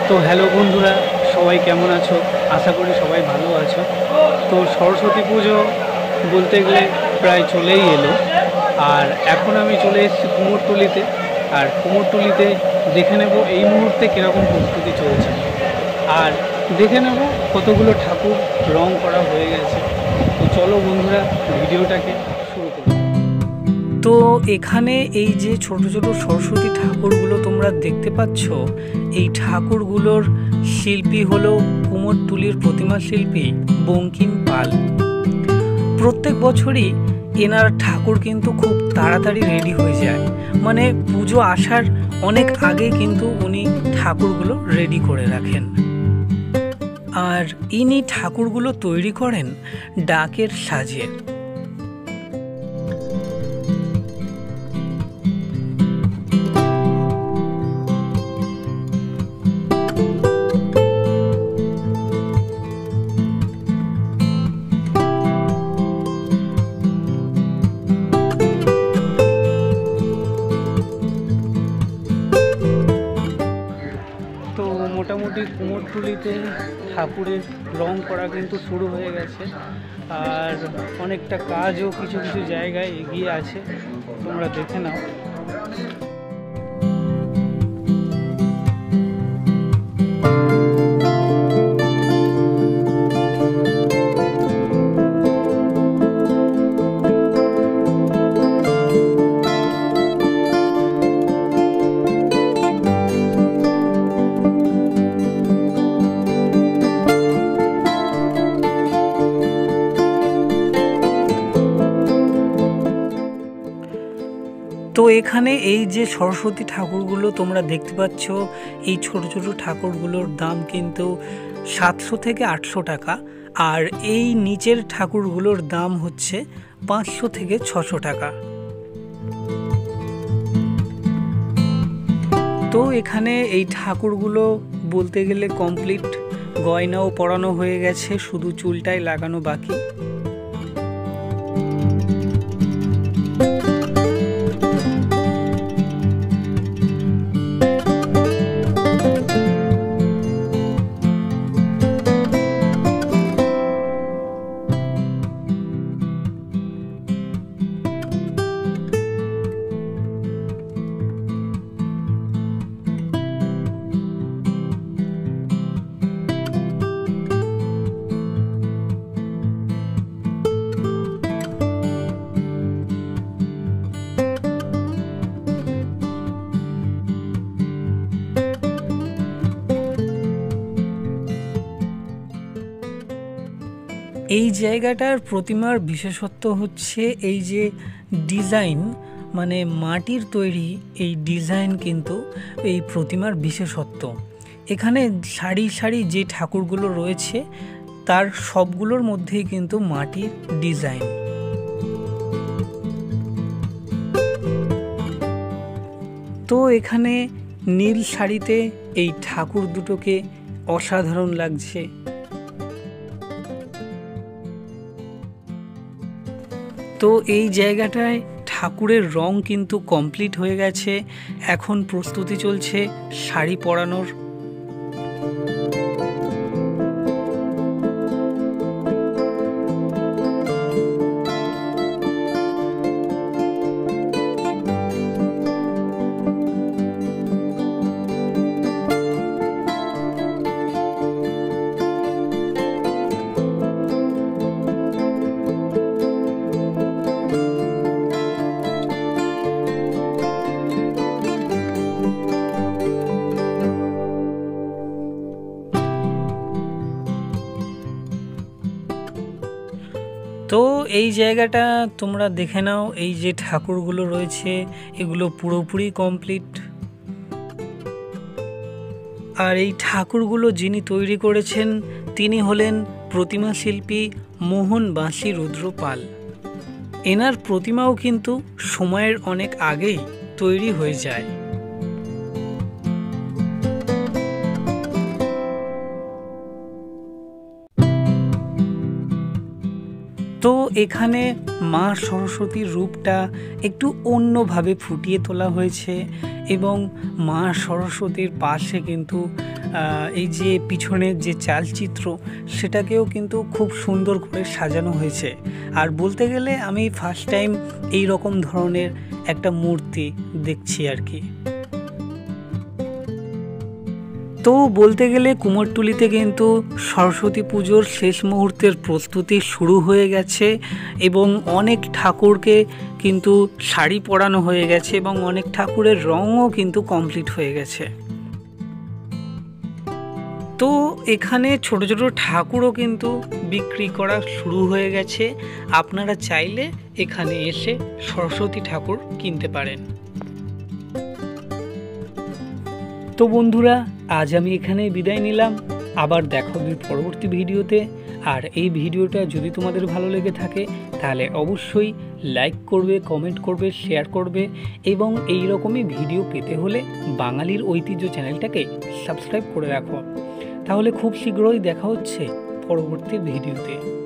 তো হ্যালো বন্ধুরা, সবাই কেমন আছো? আশা করি সবাই ভালো আছো। তো সরস্বতী পুজো বলতে গেলে প্রায় চলেই এলো, আর এখন আমি চলে এসেছি কুমোরটুলিতে। আর কুমোরটুলিতে দেখে নেব এই মুহূর্তে কীরকম প্রস্তুতি চলছে, আর দেখে নেব কতগুলো ঠাকুর রং করা হয়ে গেছে। তো চলো বন্ধুরা, ভিডিওটাকে শুরু করি। তো এখানে এই যে ছোট ছোট সরস্বতী ঠাকুরগুলো তোমরা দেখতে পাচ্ছ, এই ঠাকুরগুলোর শিল্পী হলো কুমোরটুলির প্রতিমা শিল্পী বঙ্কিম পাল। প্রত্যেক বছরই এনার ঠাকুর কিন্তু খুব তাড়াতাড়ি রেডি হয়ে যায়, মানে পুজো আসার অনেক আগে কিন্তু উনি ঠাকুরগুলো রেডি করে রাখেন। আর ইনি ঠাকুরগুলো তৈরি করেন ডাকের সাজে। তো মোটামুটি কুমোরটুলিতে ঠাকুরের রং করা কিন্তু শুরু হয়ে গেছে, আর অনেকটা কাজও কিছু কিছু জায়গায় এগিয়ে আছে, তোমরা দেখে নাও। তো এখানে এই যে সরস্বতী ঠাকুরগুলো তোমরা দেখতে পাচ্ছ, এই ছোট ছোট ঠাকুরগুলোর দাম কিন্তু 700 থেকে 800 টাকা, আর এই নিচের ঠাকুরগুলোর দাম হচ্ছে 500 থেকে 600 টাকা। তো এখানে এই ঠাকুরগুলো বলতে গেলে কমপ্লিট, গয়নাও পরানো হয়ে গেছে, শুধু চুলটাই লাগানো বাকি। এই জায়গাটার প্রতিমার বিশেষত্ব হচ্ছে এই যে ডিজাইন, মানে মাটির তৈরি এই ডিজাইন কিন্তু এই প্রতিমার বিশেষত্ব। এখানে সারি সারি যে ঠাকুরগুলো রয়েছে তার সবগুলোর মধ্যেই কিন্তু মাটির ডিজাইন। তো এখানে নীল শাড়িতে এই ঠাকুর দুটোকে অসাধারণ লাগছে। তো এই জায়গাটায় ঠাকুরের রং কিন্তু কমপ্লিট হয়ে গেছে, এখন প্রস্তুতি চলছে শাড়ি পরানোর। তো এই জায়গাটা তোমরা দেখে নাও, এই যে ঠাকুরগুলো রয়েছে এগুলো পুরোপুরি কমপ্লিট। আর এই ঠাকুরগুলো যিনি তৈরি করেছেন তিনি হলেন প্রতিমা শিল্পী মোহন বাঁশি রুদ্র পাল। এনার প্রতিমাও কিন্তু সময়ের অনেক আগেই তৈরি হয়ে যায়। তো এখানে মা সরস্বতীর রূপটা একটু অন্যভাবে ফুটিয়ে তোলা হয়েছে, এবং মা সরস্বতীর পাশে কিন্তু এই যে পিছনের যে চালচিত্র সেটাকেও কিন্তু খুব সুন্দর করে সাজানো হয়েছে। আর বলতে গেলে আমি ফার্স্ট টাইম এই রকম ধরনের একটা মূর্তি দেখছি আর কি। তো বলতে গেলে কুমোরটুলিতে কিন্তু সরস্বতী পুজোর শেষ মুহূর্তের প্রস্তুতি শুরু হয়ে গেছে এবং অনেক ঠাকুরকে কিন্তু শাড়ি পরানো হয়ে গেছে এবং অনেক ঠাকুরের রঙও কিন্তু কমপ্লিট হয়ে গেছে। তো এখানে ছোট ছোট ঠাকুরও কিন্তু বিক্রি করা শুরু হয়ে গেছে। আপনারা চাইলে এখানে এসে সরস্বতী ঠাকুর কিনতে পারেন। তো বন্ধুরা, আজ আমি এখানে বিদায় নিলাম। আবার দেখা হবে পরবর্তী ভিডিওতে। আর এই ভিডিওটা যদি তোমাদের ভালো লেগে থাকে তাহলে অবশ্যই লাইক করবে, কমেন্ট করবে, শেয়ার করবে এবং এই রকমই ভিডিও পেতে হলে বাঙালির ঐতিহ্য চ্যানেলটাকে সাবস্ক্রাইব করে রাখো। তাহলে খুব শীঘ্রই দেখা হচ্ছে পরবর্তী ভিডিওতে।